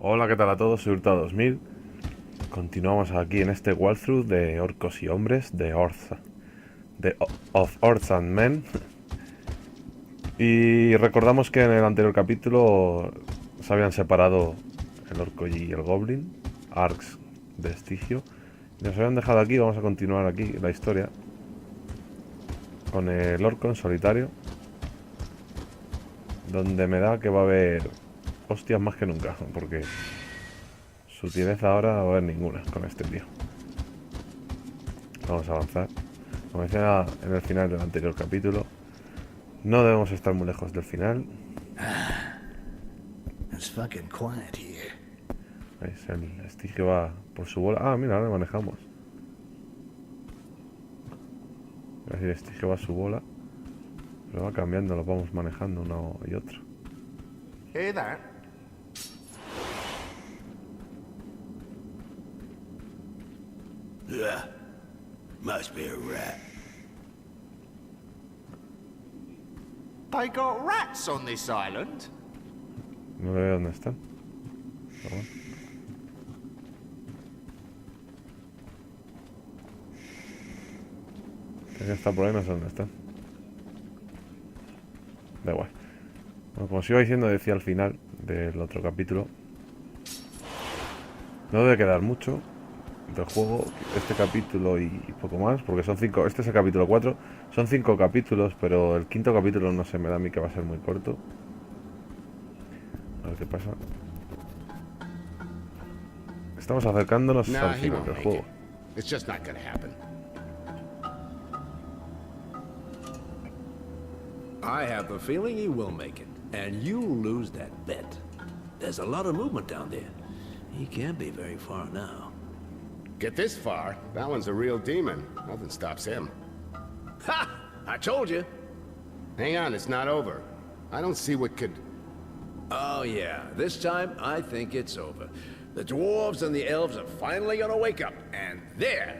Hola, ¿qué tal a todos? Soy Hurtado 2000. Continuamos aquí en este walkthrough de Orcos y Hombres de Orcs and Men. Y recordamos que en el anterior capítulo se habían separado el orco y el goblin, arcs vestigio. Y nos habían dejado aquí, vamos a continuar aquí la historia con el orco en solitario, donde me da que va a haber hostias más que nunca, porque sutileza ahora va a haber ninguna con este tío. Vamos a avanzar. Como decía en el final del anterior capítulo, no debemos estar muy lejos del final. It's fucking quiet here. ¿Veis? El estigio va por su bola. Ah, mira, ahora manejamos. Es decir, el estigio va a su bola, pero va cambiando, lo vamos manejando uno y otro. Hey there. Ugh. Must be a rat. They got rats on this island? No veo dónde están. Pero bueno. Tiene que estar por ahí, no sé dónde están. Da igual. Bueno, como os iba diciendo, decía al final del otro capítulo, no debe quedar mucho del juego, este capítulo y poco más, porque son 5, este es el capítulo 4, son 5 capítulos, pero el quinto capítulo no sé, me da a mí que va a ser muy corto. A ver qué pasa. Estamos acercándonos al final del juego. It's just not gonna happen. I have the feeling he will make it, and you'll lose that bet. There's a lot of movement down there. He can't be very far now. Get this far, that one's a real demon. Nothing stops him. Ha! I told you. Hang on, it's not over. I don't see what could... Oh yeah, this time I think it's over. The dwarves and the elves are finally gonna wake up, and there.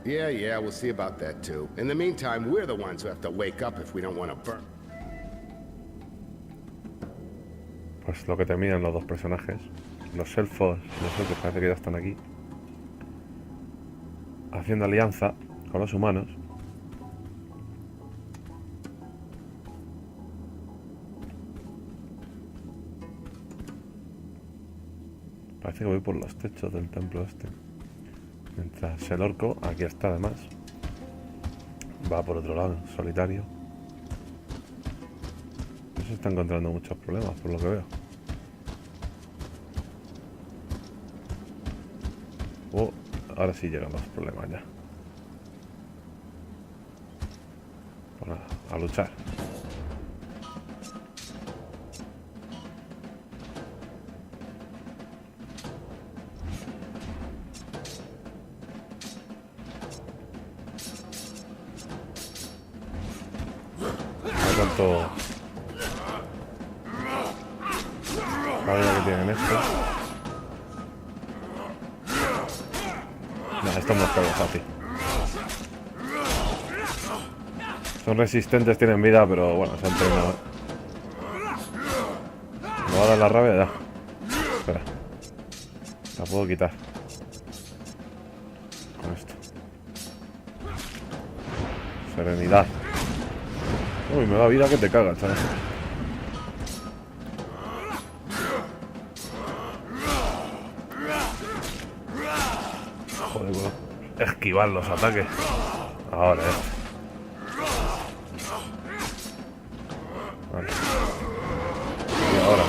Yeah, we'll see about that too. In the meantime, we're the ones who have to wake up if we don't want to burn. Pues lo que temían los dos personajes, los elfos y los orcos, parece que ya están aquí, haciendo alianza con los humanos. Parece que voy por los techos del templo este. Mientras el orco, aquí está además, va por otro lado, solitario. No se está encontrando muchos problemas, por lo que veo. Oh, ahora sí llegan los problemas ya. Pues nada, a luchar. Cuánto la vida que tienen estos. No, esto no es algo fácil. Son resistentes, tienen vida, pero bueno, se han entrenado. ¿Me va a dar la rabia? Ya. Espera. La puedo quitar. Con esto. Serenidad. Uy, me da vida que te cagas, ¿sabes? Joder, puedo esquivar los ataques. Ahora, Vale. Y ahora.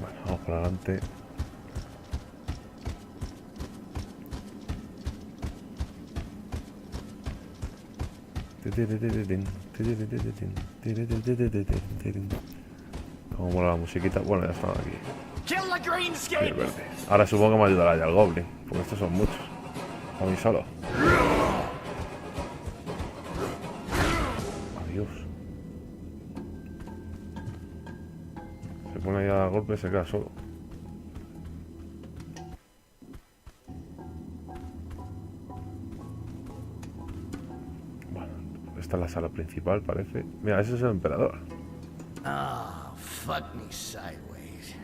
Bueno, vamos para adelante. Como mola la musiquita. Bueno, ya están aquí. Bien verde. Ahora supongo que me ayudará ya el goblin, porque estos son muchos. A mí solo. Adiós. Se pone ahí a dar golpe y se queda solo. Esta es la sala principal, parece. Mira, ese es el emperador. Ah, Fuck me sideways.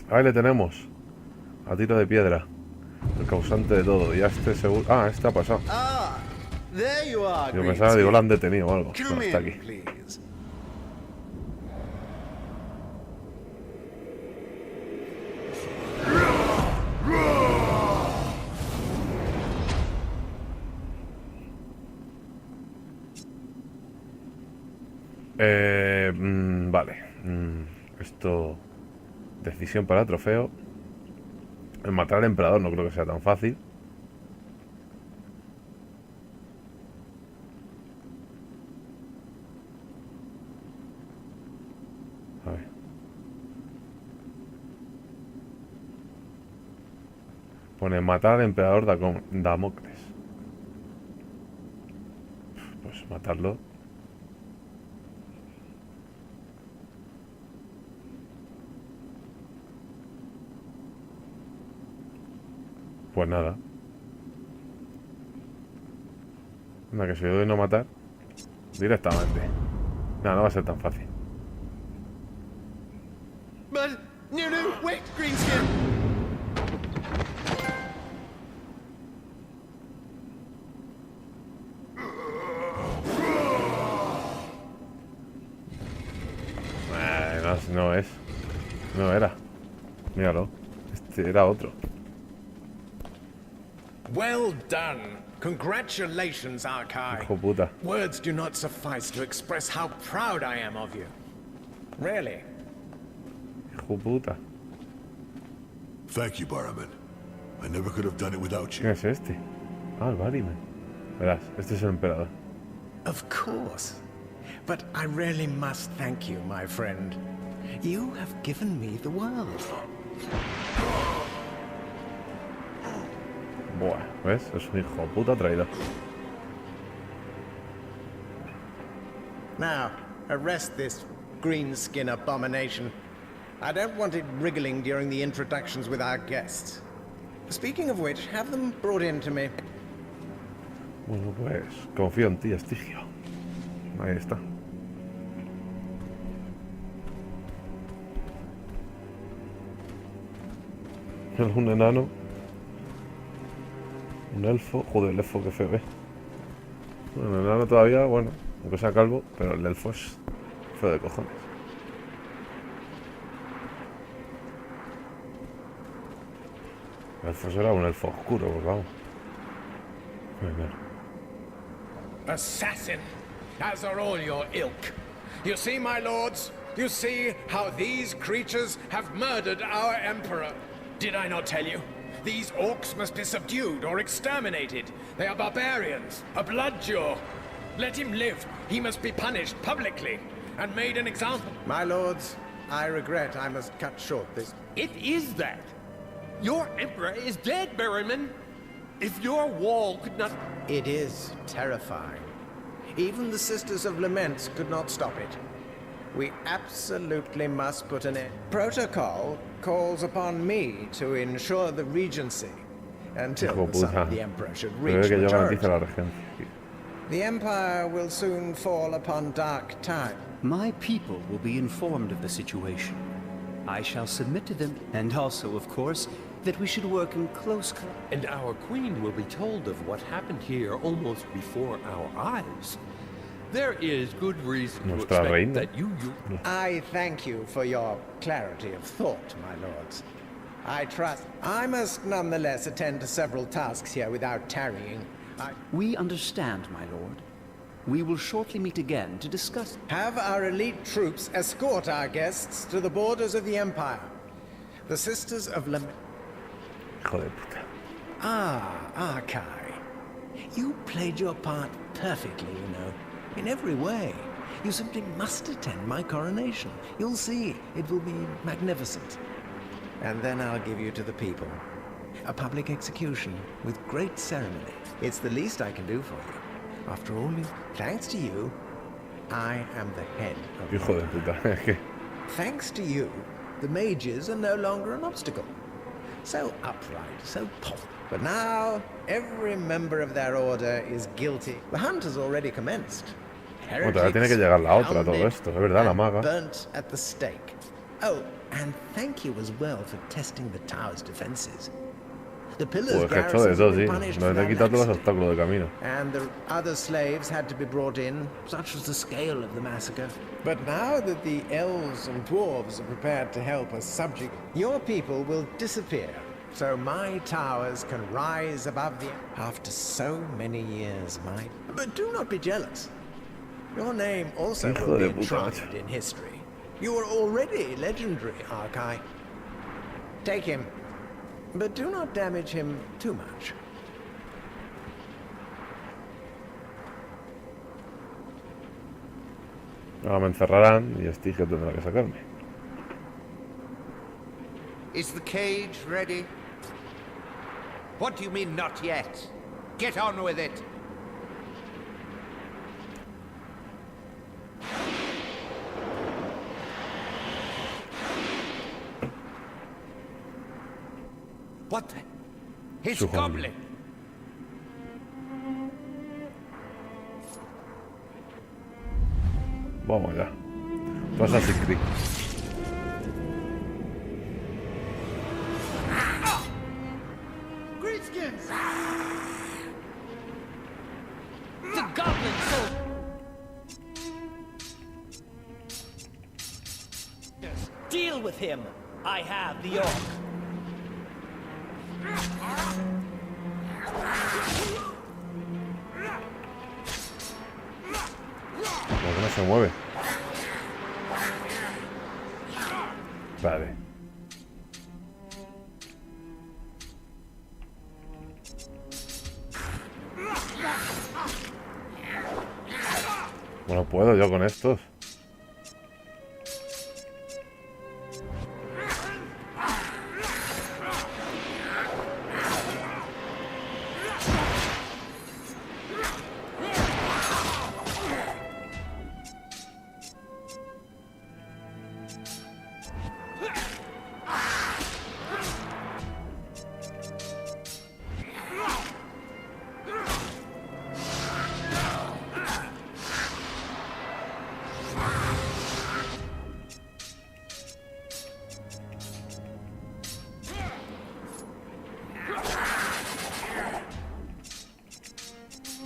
Ahí le tenemos. A tiro de piedra. El causante de todo. Ya este seguro... Ah, este ha pasado. Ah, there you are, Yo pensaba, digo, lo han detenido o algo. No, Come está in, aquí. please. Vale. Esto... Decisión para trofeo. El matar al emperador no creo que sea tan fácil. A ver. Pone matar al emperador Damocles. Pues matarlo. Pues nada. Anda, que si yo doy no matar directamente. No va a ser tan fácil. But, no, wait, Greenskin. No es. No era. Míralo. Este era otro. Well done. Congratulations, Archive. Hijo puta. Words do not suffice to express how proud I am of you. Really. Hijo puta. Thank you, Barman. I never could have done it without ¿Quién you. es este? Ah, el Barryman. Verás, este es el emperador. Of course. But I really must thank you, my friend. You have given me the world. Buah, ¿ves? Es un hijo puta traidor. Now, arrest this greenskin abomination. I don't want it wriggling during the introductions with our guests. Speaking of which, have them brought in to me. Bueno, pues confío en ti, Estigio. Ahí está. Un enano. Un elfo. Joder, el elfo que feo, ¿eh? Bueno, el enano todavía, bueno, aunque sea calvo, pero el elfo es feo de cojones. El elfo será un elfo oscuro, pues vamos. Assassin, as are all your ilk. You see, my lords, you see how these creatures have murdered our emperor. Did I not tell you? These orcs must be subdued or exterminated. They are barbarians, a bloodjaw. Let him live. He must be punished publicly and made an example. My lords, I regret I must cut short this. It is that. Your emperor is dead, Barryman. If your wall could not... It is terrifying. Even the Sisters of Lament could not stop it. We absolutely must put an end. Protocol calls upon me to ensure the regency until the son of the emperor should reach maturity. The empire will soon fall upon dark time. My people will be informed of the situation. I shall submit to them, and also, of course, that we should work in close... And our queen will be told of what happened here almost before our eyes. There is good reason to expect that you... I thank you for your clarity of thought, my lords. I trust... I must nonetheless attend to several tasks here without tarrying. We understand, my lord. We will shortly meet again to discuss... Have our elite troops escort our guests to the borders of the Empire. The Sisters of Lament... Hijo de puta. Ah, Arkai. You played your part perfectly, you know. In every way. You simply must attend my coronation. You'll see, it will be magnificent. And then I'll give you to the people. A public execution with great ceremony. It's the least I can do for you. After all, thanks to you, I am the head of... Hijo de puta, es que... Thanks to you, the mages are no longer an obstacle. So upright, so polished. But now, every member of their order is guilty. The hunt has already commenced. Bueno, todavía tiene que llegar la otra, todo esto, es verdad, la maga. Burnt at the stake. Oh, and thank you as well for testing the tower's defenses. The pillars Pues que he hecho de todo, sí. no No he quitado todos los obstáculos de camino. And the other slaves had to be brought in. Such was the scale of the massacre. But now that the elves and dwarves are prepared to help us subject, your people will disappear. So my towers can rise above the... After so many years, my... But do not be jealous. Your name also will be enshrined in history. You are already legendary, Arkai. Take him. But do not damage him too much. Ahora me encerrarán y Estigio tendrá que sacarme. Is the cage ready? What do you mean, not yet? Get on with it. What the? His goblin. Vamos ya. Pasa sin clic. Greenskins! The goblin soul. Deal with him. I have the orc. ¿Por qué no se mueve? Vale. Bueno, puedo yo con estos.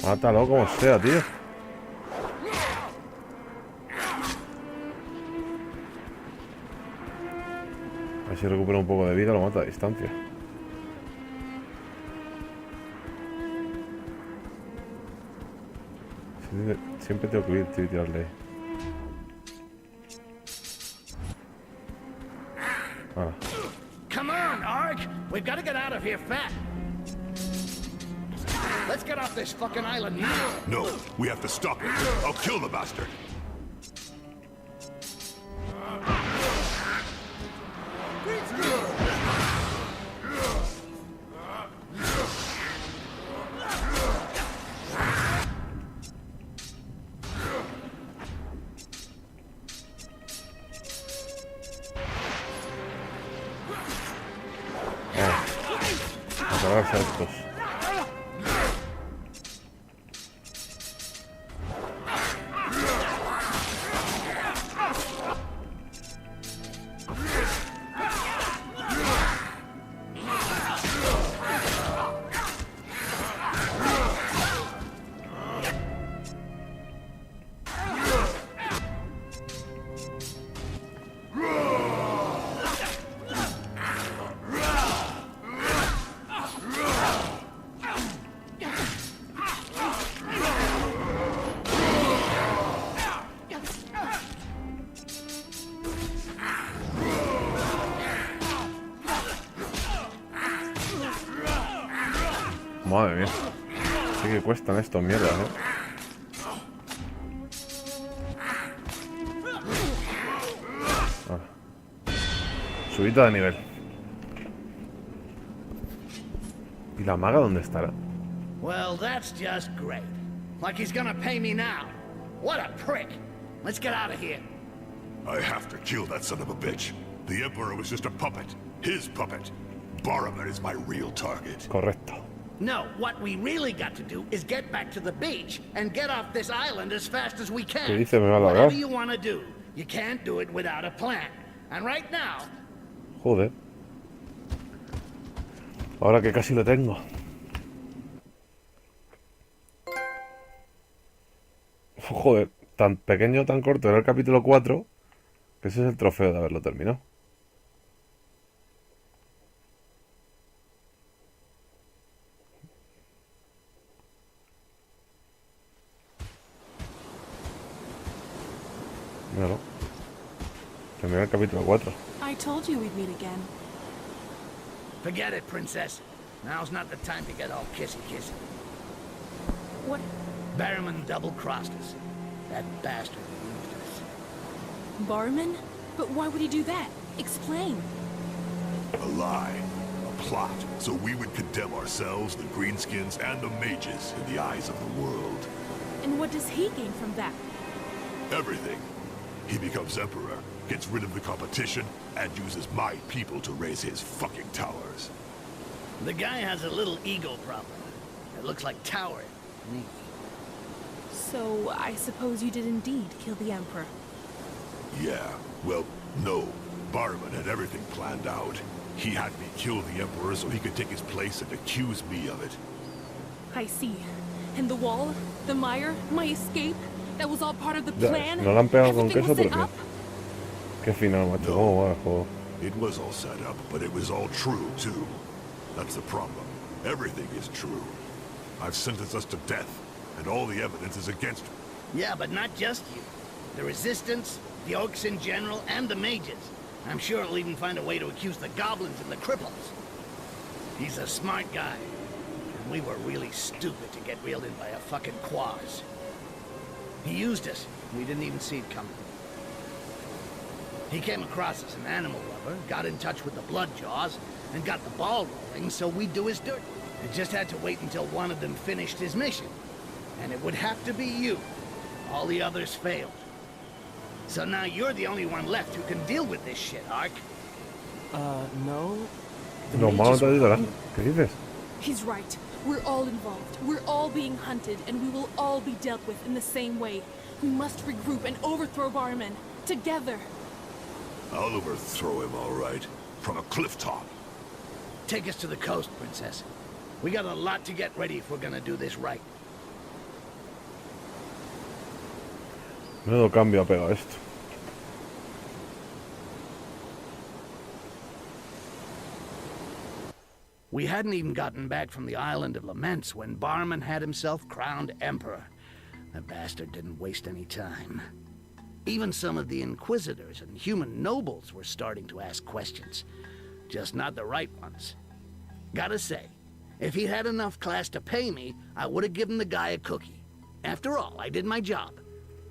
Mátalo como sea, tío. A ver si recupera un poco de vida, lo mata a distancia. Siempre tengo que ir, tío, y tirarle. Ah. Come on, Ark! We've got to get out of here fast. Let's get off this fucking island now. No, we have to stop him. I'll kill the bastard. A cargarse a estos. Madre mía. Sí que cuestan estos mierdas, Subida de nivel. ¿Y la maga dónde estará? Well, that's just great. Like he's gonna pay me now. What a prick. Let's get out of here. I have to kill that son of a bitch. The Emperor was just a puppet. His puppet. Barman is my real target. Correcto. No, what we really got to do is get back to the beach and get off this island as fast as we ¿Qué can. dice? Me va a largar. Whatever you want to do, you can't do it without a plan. And right now... Joder. Ahora que casi lo tengo. Joder, tan pequeño, tan corto era el capítulo 4, que ese es el trofeo de haberlo terminado. Míralo. Terminar el capítulo 4. I told you we'd meet again. Forget it, princess. Now's not the time to get all kissy-kissy. What? Barrowman double-crossed us. That bastard used us. Barman? But why would he do that? Explain. A lie. A plot. So we would condemn ourselves, the greenskins, and the mages in the eyes of the world. And what does he gain from that? Everything. He becomes emperor, gets rid of the competition, and uses my people to raise his fucking towers. The guy has a little ego problem. It looks like towering. So, I suppose you did indeed kill the Emperor. Yeah, well, no. Barman had everything planned out. He had me kill the Emperor so he could take his place and accuse me of it. I see. And the wall, the mire, my escape, that was all part of the plan? No la han pegado con Everything queso was set porque... up? Qué final, macho. ¿Cómo va el juego? It was all set up, but it was all true, too. That's the problem. Everything is true. I've sentenced us to death, and all the evidence is against me. Yeah, but not just you. The Resistance, the Orcs in general, and the mages. I'm sure he'll even find a way to accuse the goblins and the cripples. He's a smart guy. And we were really stupid to get reeled in by a fucking quaz. He used us. We didn't even see it coming. He came across as an animal lover, got in touch with the Bloodjaws, and got the ball rolling so we'd do his dirt. It just had to wait until one of them finished his mission. And it would have to be you. All the others failed. So now you're the only one left who can deal with this shit, Ark. No. No, malo te ayudará. ¿Qué dices? He's right. We're all involved. We're all being hunted, and we will all be dealt with in the same way. We must regroup and overthrow Barman. Together. I'll overthrow him, all right. From a cliff top. Take us to the coast, Princess. We got a lot to get ready if we're gonna do this right. Menudo cambio ha pegado esto. We hadn't even gotten back from the Island of Laments when Barman had himself crowned Emperor. The bastard didn't waste any time. Even some of the Inquisitors and human nobles were starting to ask questions. Just not the right ones. Gotta say, if he'd had enough class to pay me, I would have given the guy a cookie. After all, I did my job.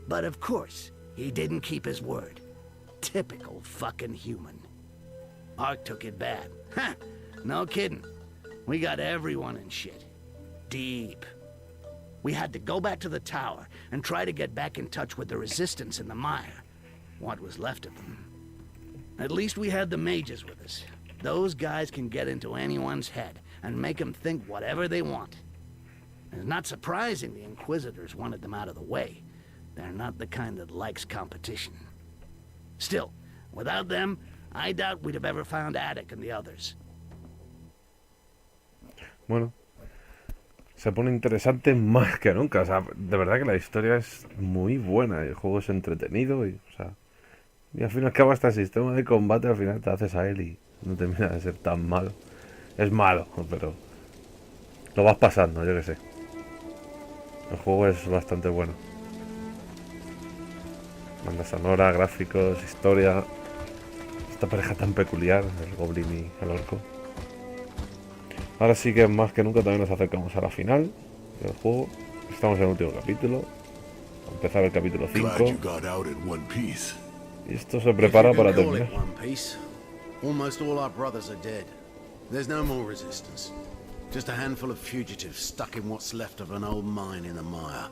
But of course, he didn't keep his word. Typical fucking human. Ark took it bad. Ha! No kidding. We got everyone in shit. Deep. We had to go back to the tower and try to get back in touch with the Resistance in the mire. What was left of them. At least we had the mages with us. Those guys can get into anyone's head and make them think whatever they want. It's not surprising the Inquisitors wanted them out of the way. They're not the kind that likes competition. Still, without them, I doubt we'd have ever found Attic and the others. Bueno, se pone interesante más que nunca. O sea, de verdad que la historia es muy buena. El juego es entretenido y, o sea, y al fin y al cabo hasta el sistema de combate al final te haces a él y no termina de ser tan malo. Es malo, pero lo vas pasando, yo que sé. El juego es bastante bueno. Banda sonora, gráficos, historia. Esta pareja tan peculiar, el goblin y el orco. Ahora sí que más que nunca también nos acercamos a la final del juego. Estamos en el último capítulo. A empezar el capítulo 5. Y esto se prepara para terminar. Almost all our brothers are dead. There's no more resistance. Just a handful of fugitives stuck in what's left of an old mine in the mire.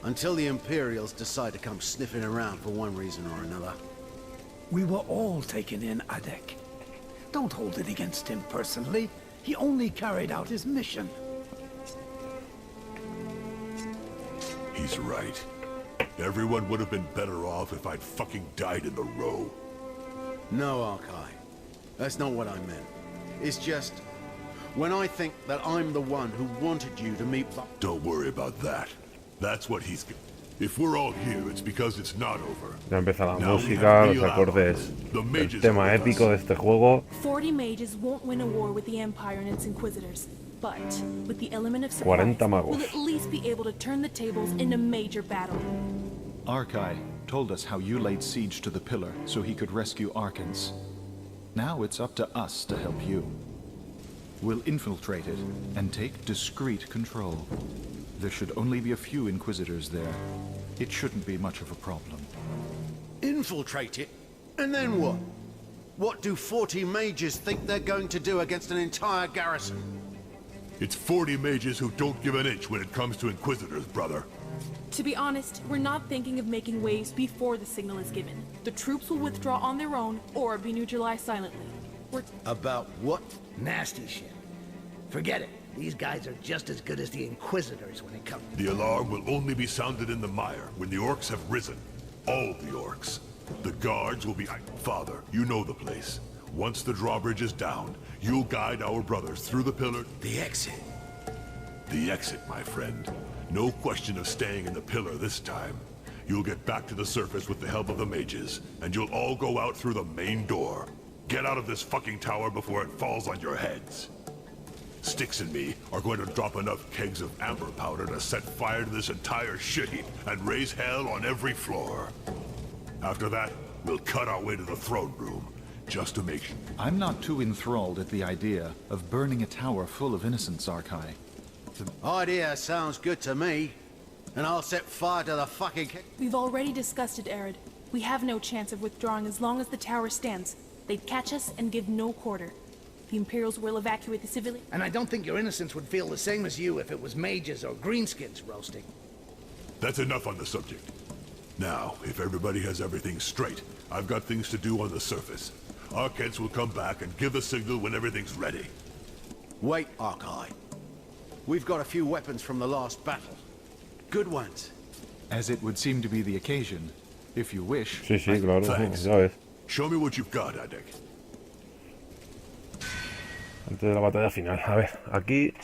Until the Imperials decide to come sniffing around for one reason or another. We were all taken in, Adek. Don't hold it against him personally. He only carried out his mission. He's right. Everyone would have been better off if I'd fucking died in the row. No, Archive. That's not what I meant. It's just... when I think that I'm the one who wanted you to meet... Don't worry about that. That's what he's... If we're all here, it's because it's not over. Ya empieza la música, los acordes, el tema épico de este juego. 40 mages won't win a war with the Empire and its inquisitors, but with the element of 40 surprise, magos. we'll at least be able to turn the tables in a major battle. Arkai told us how you laid siege to the pillar so he could rescue Arkans. Now it's up to us to help you. We'll infiltrate it and take discreet control. There should only be a few Inquisitors there. It shouldn't be much of a problem. Infiltrate it? And then what? What do 40 mages think they're going to do against an entire garrison? It's 40 mages who don't give an inch when it comes to Inquisitors, brother. To be honest, we're not thinking of making waves before the signal is given. The troops will withdraw on their own or be neutralized silently. About what? Nasty shit. Forget it. These guys are just as good as the Inquisitors when it comes... The alarm will only be sounded in the mire when the Orcs have risen. All the Orcs. The guards will be... Father, you know the place. Once the drawbridge is down, you'll guide our brothers through the pillar... The exit. The exit, my friend. No question of staying in the pillar this time. You'll get back to the surface with the help of the mages, and you'll all go out through the main door. Get out of this fucking tower before it falls on your heads. Sticks and me are going to drop enough kegs of amber powder to set fire to this entire shit heap and raise hell on every floor. After that, we'll cut our way to the throne room, just to make sure. I'm not too enthralled at the idea of burning a tower full of innocents, Arkai. Idea sounds good to me. And I'll set fire to the fucking... We've already discussed it, Arid. We have no chance of withdrawing as long as the tower stands. They'd catch us and give no quarter. The Imperials will evacuate the civilians. And I don't think your innocents would feel the same as you if it was mages or greenskins roasting. That's enough on the subject. Now, if everybody has everything straight, I've got things to do on the surface. Arkans will come back and give the signal when everything's ready. Wait, Arkai. We've got a few weapons from the last battle. Good ones. As it would seem to be the occasion, if you wish. Sí, sí, claro. Thanks. Ya ves. Show me what you've got, Adek. Antes de la batalla final. A ver, aquí...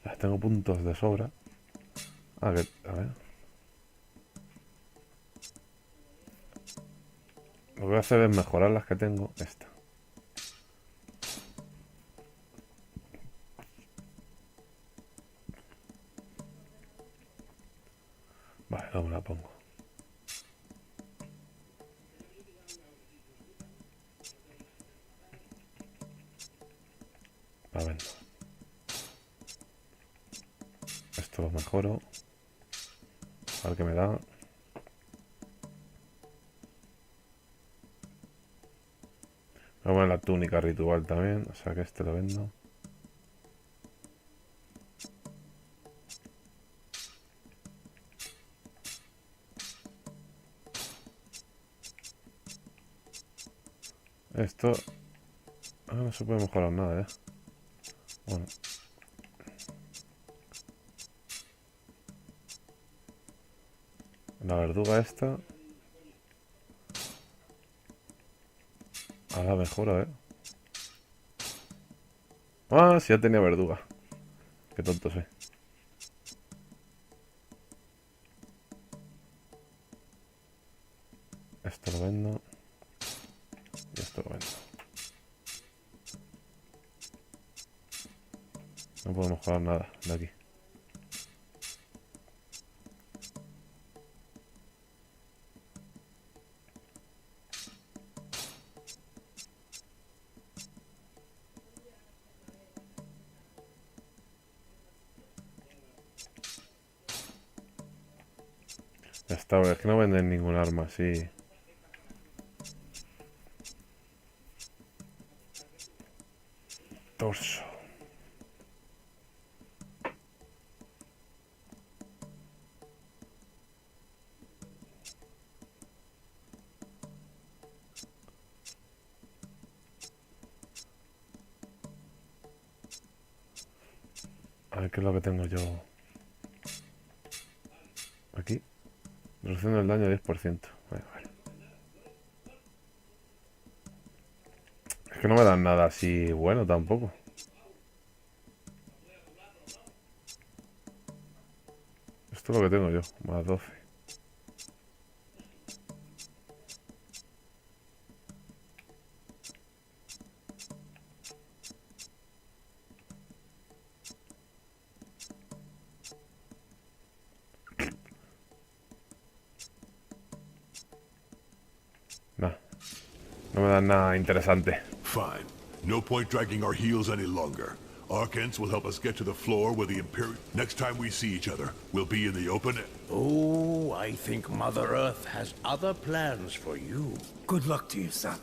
Ya tengo puntos de sobra. A ver. Lo que voy a hacer es mejorar las que tengo. Esta. Vale, no me la pongo. A ver. Esto lo mejoro. A ver qué me da. Voy a poner la túnica ritual también. O sea que este lo vendo. Esto... Ah, no se puede mejorar nada, Bueno. La verduga esta. Ahora mejora, Ah, sí, ya tenía verduga. Qué tonto soy. Esto lo vendo. Y esto lo vendo. No puedo mejorar nada de aquí. Ya está, es que no venden ningún arma así. Torso. A ver qué es lo que tengo yo. Aquí. Reducción del daño 10%. Vale. Es que no me dan nada así bueno tampoco. Esto es lo que tengo yo. Más 12. No me dan nada interesante. Fine. No point dragging our heels any longer. Archons will help us get to the floor where the Imperial... Next time we see each other, we'll be in the open... Oh, I think Mother Earth has other plans for you. Good luck to you, son.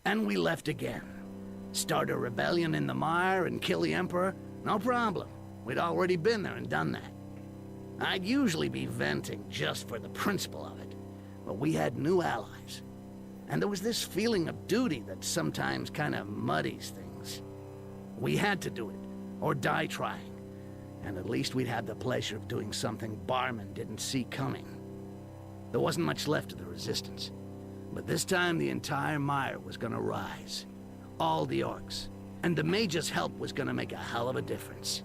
And we left again. Start a rebellion in the mire and kill the Emperor? No problem. We'd already been there and done that. I'd usually be venting just for the principle of it, but we had new allies. And there was this feeling of duty that sometimes kind of muddies things. We had to do it, or die trying. And at least we'd have the pleasure of doing something Barman didn't see coming. There wasn't much left of the Resistance. But this time the entire mire was gonna rise. All the orcs. And the mage's help was gonna make a hell of a difference.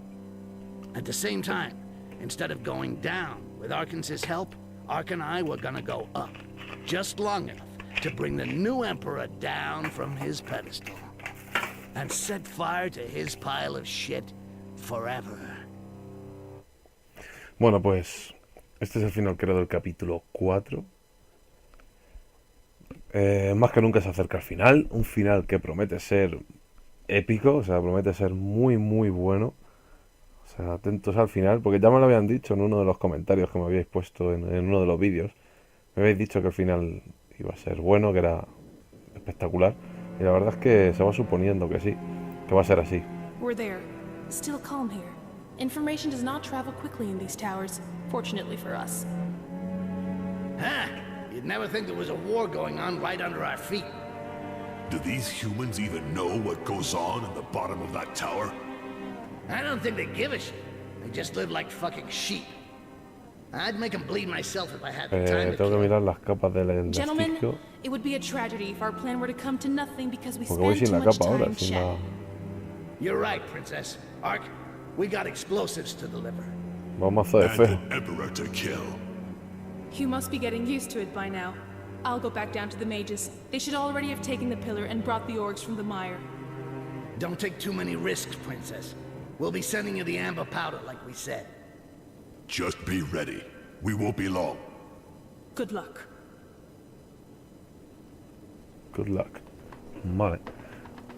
At the same time, instead of going down with Arkansas' help, Ark and I were gonna go up. Just long enough to bring the new Emperor down from his pedestal. And set fire to his pile of shit forever. Bueno, pues este es el final, creo, del capítulo 4. Más que nunca se acerca al final. Un final que promete ser épico, o sea, promete ser muy, muy bueno. O sea, atentos al final, porque ya me lo habían dicho en uno de los comentarios que me habíais puesto en uno de los vídeos. Me habéis dicho que el final iba a ser bueno, que era espectacular. Y la verdad es que se va suponiendo que sí, que va a ser así. We're there. Still calm here. Information does not travel quickly in these towers, fortunately for us. Huh? You'd never think there was a war going on right under our feet. Do these humans even know what goes on in the bottom of that tower? I don't think they give a shit. They just live like fucking sheep. I'd make them bleed myself if I had the time to tengo que mirar las capas del Gentlemen, vestigio. it would be a tragedy if our plan were to come to nothing because we Porque voy spent sin too la much capa ahora, time sin la... chatting. You're right, Princess. Ark, we got explosives to deliver. Vamos de feo. And an emperor to kill. You must be getting used to it by now. I'll go back down to the mages. They should already have taken the pillar and brought the orcs from the mire. Don't take too many risks, Princess. We'll be sending you the amber powder like we said. Just be ready. We won't be long. Good luck. Good luck. Vale.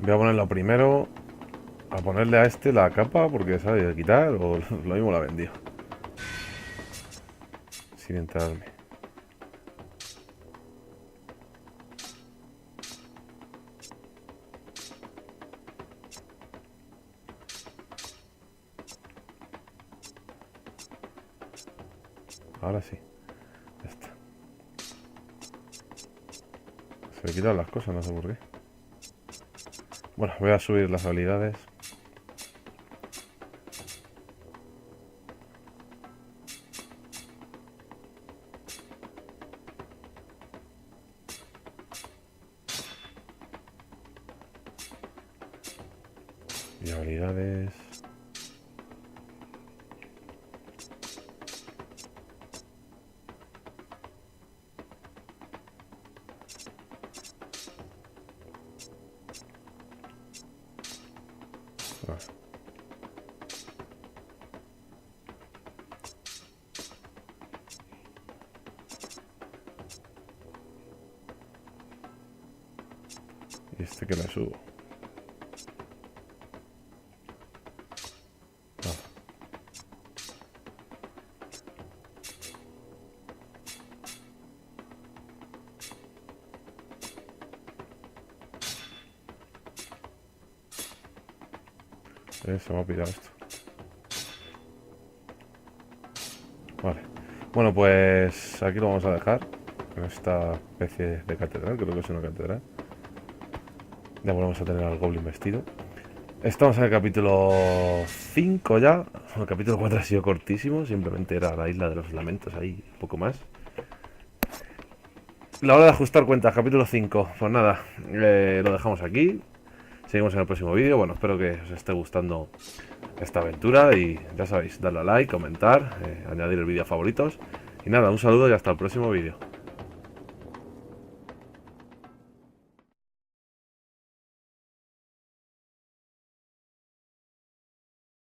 Voy a ponerlo primero. A ponerle a este la capa porque sabe de quitar o lo mismo la vendió. Sin entrarme. Ahora sí. Ya está. Se me quitan las cosas, no sé por qué. Bueno, voy a subir las habilidades. Y habilidades. Y este que le subo. Se me ha pirado esto. Vale. Bueno, pues aquí lo vamos a dejar. En esta especie de catedral, creo que es una catedral. Ya volvemos a tener al Goblin vestido. Estamos en el capítulo 5 ya. El capítulo 4 ha sido cortísimo. Simplemente era la isla de los lamentos ahí, un poco más. La hora de ajustar cuentas, capítulo 5. Pues nada, lo dejamos aquí. Seguimos en el próximo vídeo. Bueno, espero que os esté gustando esta aventura. Y ya sabéis, darle a like, comentar, añadir el vídeo a favoritos. Y nada, un saludo y hasta el próximo vídeo.